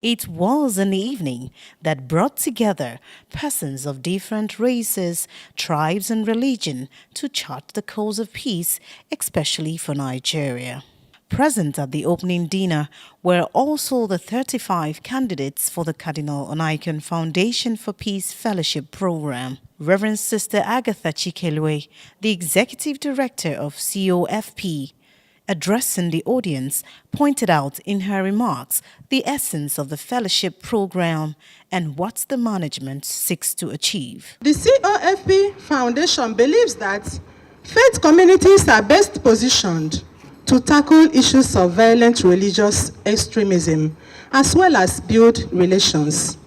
It was an evening that brought together persons of different races, tribes, and religion to chart the cause of peace, especially for Nigeria. Present at the opening dinner were also the 35 candidates for the Cardinal Onaikan Foundation for Peace Fellowship Program. Reverend Sister Agatha Chikelwe, the Executive Director of COFP, addressing the audience, pointed out in her remarks the essence of the fellowship program and what the management seeks to achieve. The COFP Foundation believes that faith communities are best positioned to tackle issues of violent religious extremism as well as build relations.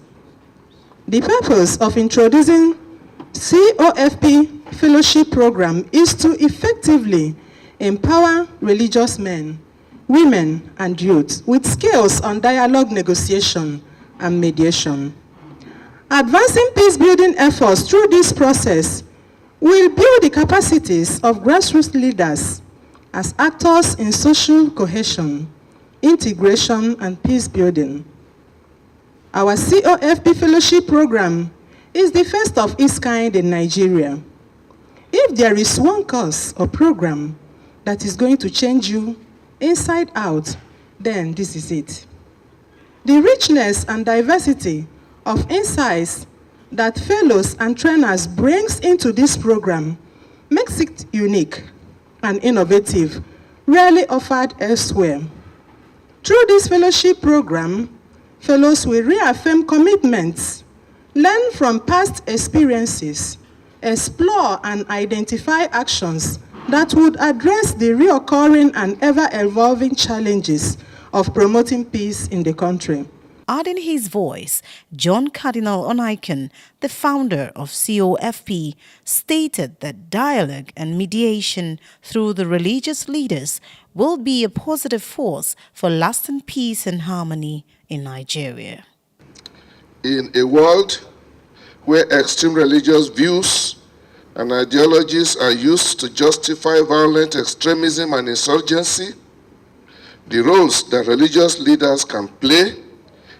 The purpose of introducing COFP Fellowship Program is to effectively empower religious men, women, and youth with skills on dialogue, negotiation, and mediation. Advancing peace-building efforts through this process will build the capacities of grassroots leaders as actors in social cohesion, integration, and peace-building. Our COFP Fellowship Program is the first of its kind in Nigeria. If there is one cause or program that is going to change you inside out, then this is it. The richness and diversity of insights that fellows and trainers brings into this program makes it unique and innovative, rarely offered elsewhere. Through this fellowship program, fellows will reaffirm commitments, learn from past experiences, explore and identify actions that would address the reoccurring and ever-evolving challenges of promoting peace in the country. Adding his voice, John Cardinal Onaikan, the founder of COFP, stated that dialogue and mediation through the religious leaders will be a positive force for lasting peace and harmony in Nigeria. In a world where extreme religious views and ideologies are used to justify violent extremism and insurgency, the roles that religious leaders can play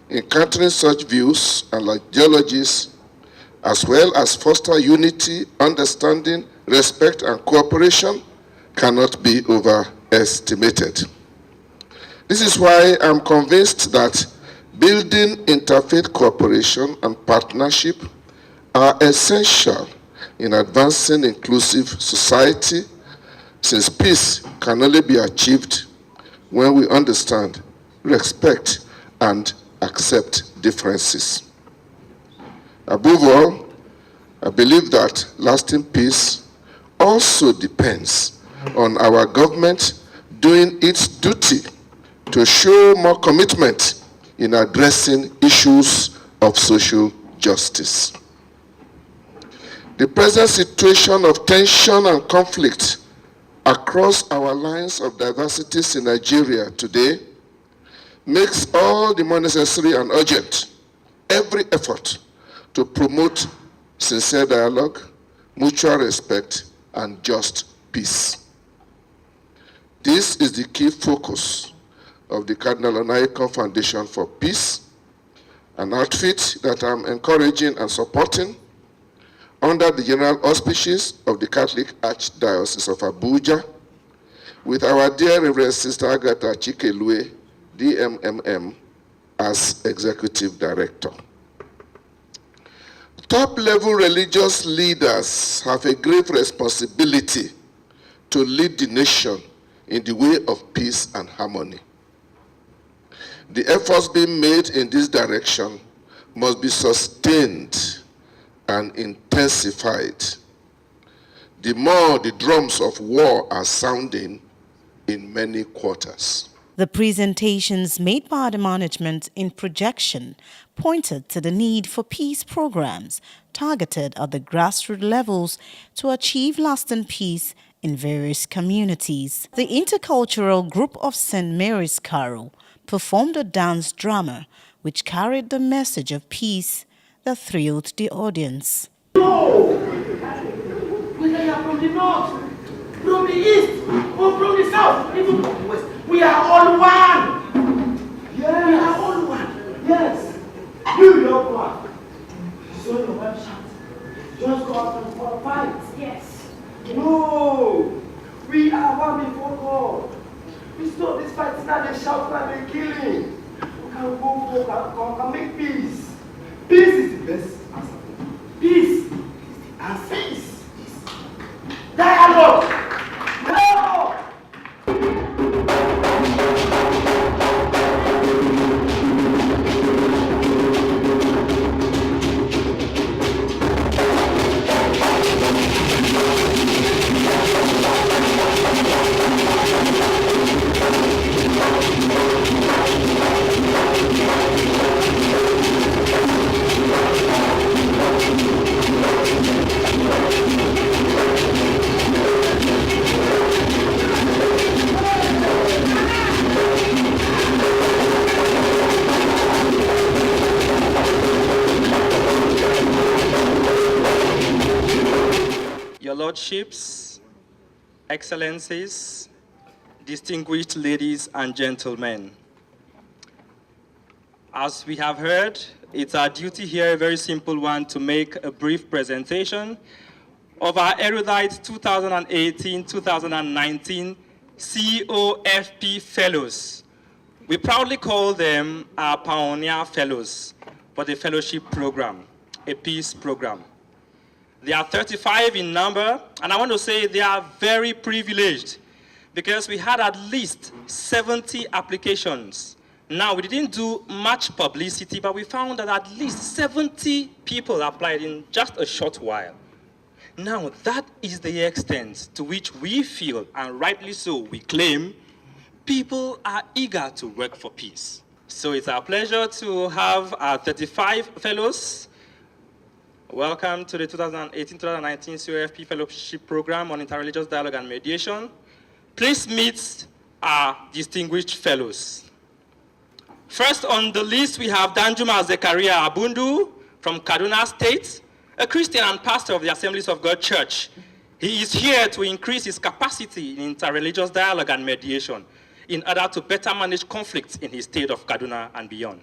in countering such views and ideologies, as well as foster unity, understanding, respect, and cooperation, cannot be overestimated. This is why I'm convinced that building interfaith cooperation and partnership are essential in advancing inclusive society, since peace can only be achieved when we understand, respect, and accept differences. Above all, I believe that lasting peace also depends on our government doing its duty to show more commitment in addressing issues of social justice. The present situation of tension and conflict across our lines of diversities in Nigeria today makes all the more necessary and urgent every effort to promote sincere dialogue, mutual respect, and just peace. This is the key focus of the Cardinal Onaikan Foundation for Peace, an outfit that I'm encouraging and supporting under the general auspices of the Catholic Archdiocese of Abuja, with our dear Reverend Sister Agatha Chikelwe, DMMM, as Executive Director. Top-level religious leaders have a grave responsibility to lead the nation in the way of peace and harmony. The efforts being made in this direction must be sustained and intensified. The more the drums of war are sounding in many quarters. The presentations made by the management in projection pointed to the need for peace programs targeted at the grassroots levels to achieve lasting peace in various communities. The intercultural group of St. Mary's Carol performed a dance drama which carried the message of peace that thrilled the audience. No! Whether you are from the north, from the east, or from the south, even from the west, we are all one! Yeah. We are all one! Yes, you your one. So your wife shout, just go out and fight. Yes. No, we are one before God. We stop this fighting and they shout and they killing. We can go for, can make peace. Peace is the best answer. Peace is the answer. Peace. Dialogue. No. Your Lordships, Excellencies, distinguished ladies and gentlemen. As we have heard, it's our duty here, a very simple one, to make a brief presentation of our erudite 2018-2019 COFP Fellows. We proudly call them our Pioneer Fellows for the Fellowship Program, a peace program. They are 35 in number, and I want to say they are very privileged because we had at least 70 applications. Now, we didn't do much publicity, but we found that at least 70 people applied in just a short while. Now, that is the extent to which we feel, and rightly so, we claim, people are eager to work for peace. So it's our pleasure to have our 35 fellows. Welcome to the 2018-2019 COFP Fellowship Program on Interreligious Dialogue and Mediation. Please meet our distinguished fellows. First on the list, we have Danjuma Zekaria Abundu from Kaduna State, a Christian and pastor of the Assemblies of God Church. He is here to increase his capacity in interreligious dialogue and mediation in order to better manage conflicts in his state of Kaduna and beyond.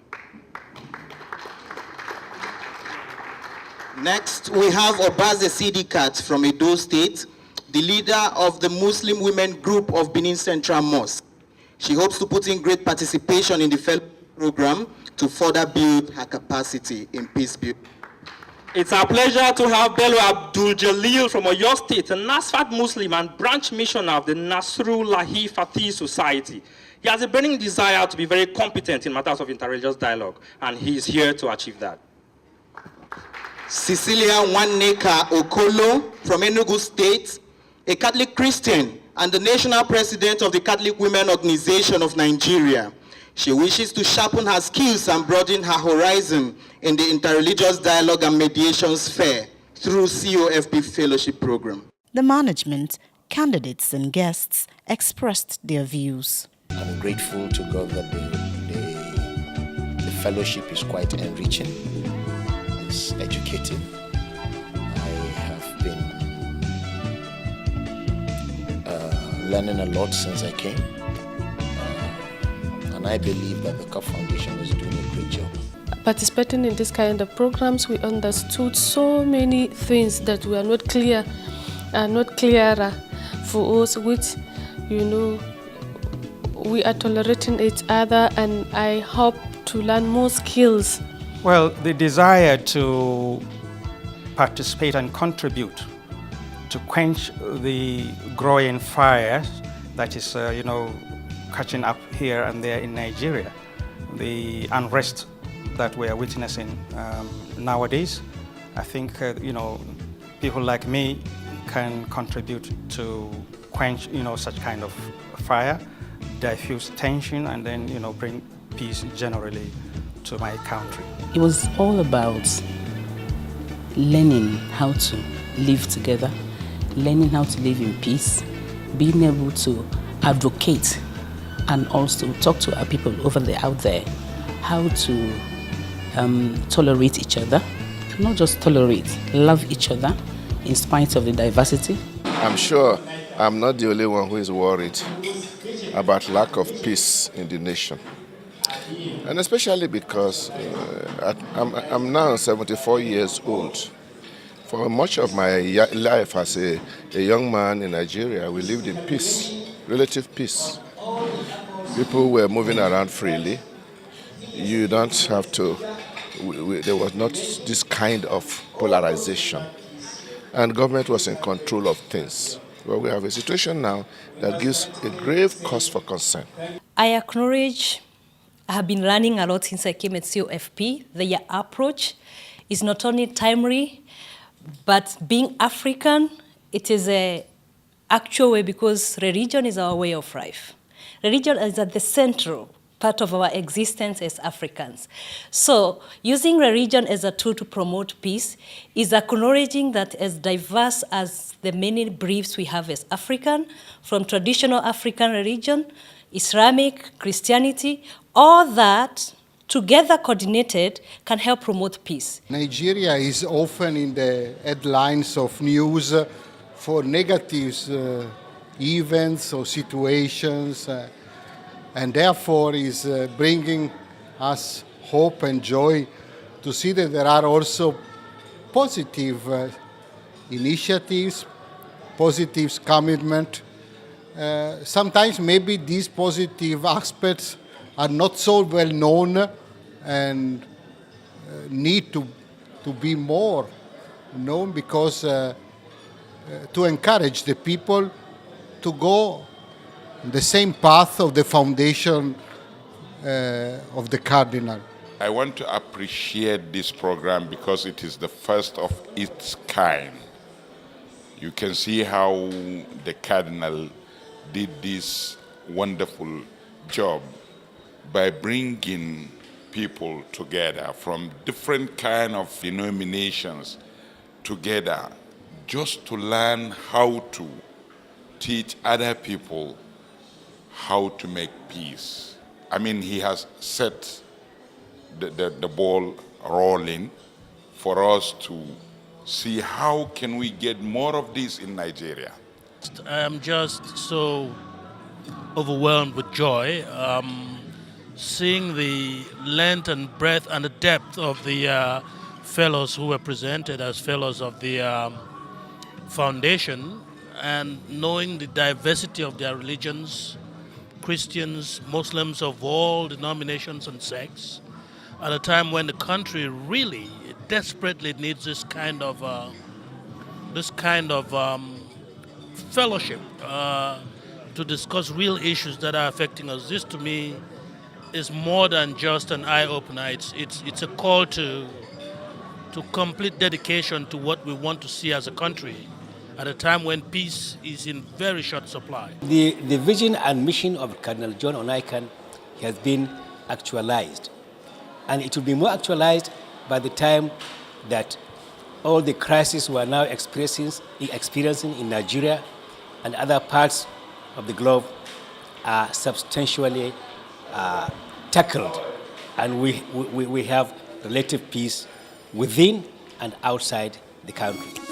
Next, we have Obaze Sidikat from Edo State, the leader of the Muslim women group of Benin Central Mosque. She hopes to put in great participation in the fellowship program to further build her capacity in peace building. It's our pleasure to have Bello Abdul Jalil from Oyo State, a Nasfat Muslim and branch missioner of the Nasrullahi Fatih Society. He has a burning desire to be very competent in matters of interreligious dialogue, and he is here to achieve that. Cecilia Nwaneka Okolo from Enugu State, a Catholic Christian and the national president of the Catholic Women Organization of Nigeria. She wishes to sharpen her skills and broaden her horizon in the Interreligious Dialogue and Mediation sphere through COFP Fellowship Program. The management, candidates and guests expressed their views. I'm grateful to God that the fellowship is quite enriching. It's educative. I have been learning a lot since I came. And I believe that the COFP Foundation is doing a great job. Participating in this kind of programs, we understood so many things that were not clear and not clearer for us, which, we are tolerating each other, and I hope to learn more skills. Well, the desire to participate and contribute to quench the growing fires that is, catching up here and there in Nigeria, the unrest that we are witnessing nowadays. I think, people like me can contribute to quench, such kind of fire, diffuse tension, and then, bring peace generally to my country. It was all about learning how to live together, learning how to live in peace, being able to advocate and also talk to our people out there how to tolerate each other, not just tolerate, love each other in spite of the diversity. I'm sure I'm not the only one who is worried about lack of peace in the nation. And especially because I'm now 74 years old. For much of my life as a young man in Nigeria, we lived in peace, relative peace. People were moving around freely. You don't have to, there was not this kind of polarization. And government was in control of things. Well, we have a situation now that gives a grave cause for concern. I acknowledge I have been learning a lot since I came at COFP. Their approach is not only timely, but being African, it is an actual way because religion is our way of life. Religion is at the central part of our existence as Africans. So using religion as a tool to promote peace is acknowledging that as diverse as the many beliefs we have as African, from traditional African religion, Islamic, Christianity, all that together coordinated can help promote peace. Nigeria is often in the headlines of news for negative events or situations, and therefore is bringing us hope and joy to see that there are also positive initiatives, positive commitment. Sometimes maybe these positive aspects are not so well known and need to be more known because to encourage the people to go the same path of the foundation of the cardinal. I want to appreciate this program because it is the first of its kind. You can see how the cardinal did this wonderful job by bringing people together from different kind of denominations together just to learn how to teach other people how to make peace. I mean, he has set the ball rolling for us to see how can we get more of this in Nigeria. I am just so overwhelmed with joy seeing the length and breadth and the depth of the fellows who were presented as fellows of the foundation, and knowing the diversity of their religions, Christians, Muslims of all denominations and sects, at a time when the country really desperately needs this kind of fellowship to discuss real issues that are affecting us. This, to me, is more than just an eye-opener. It's a call to complete dedication to what we want to see as a country at a time when peace is in very short supply. The vision and mission of Cardinal John Onaikan has been actualized, and it will be more actualized by the time that all the crises we are now experiencing in Nigeria and other parts of the globe are substantially tackled, and we have relative peace within and outside the country.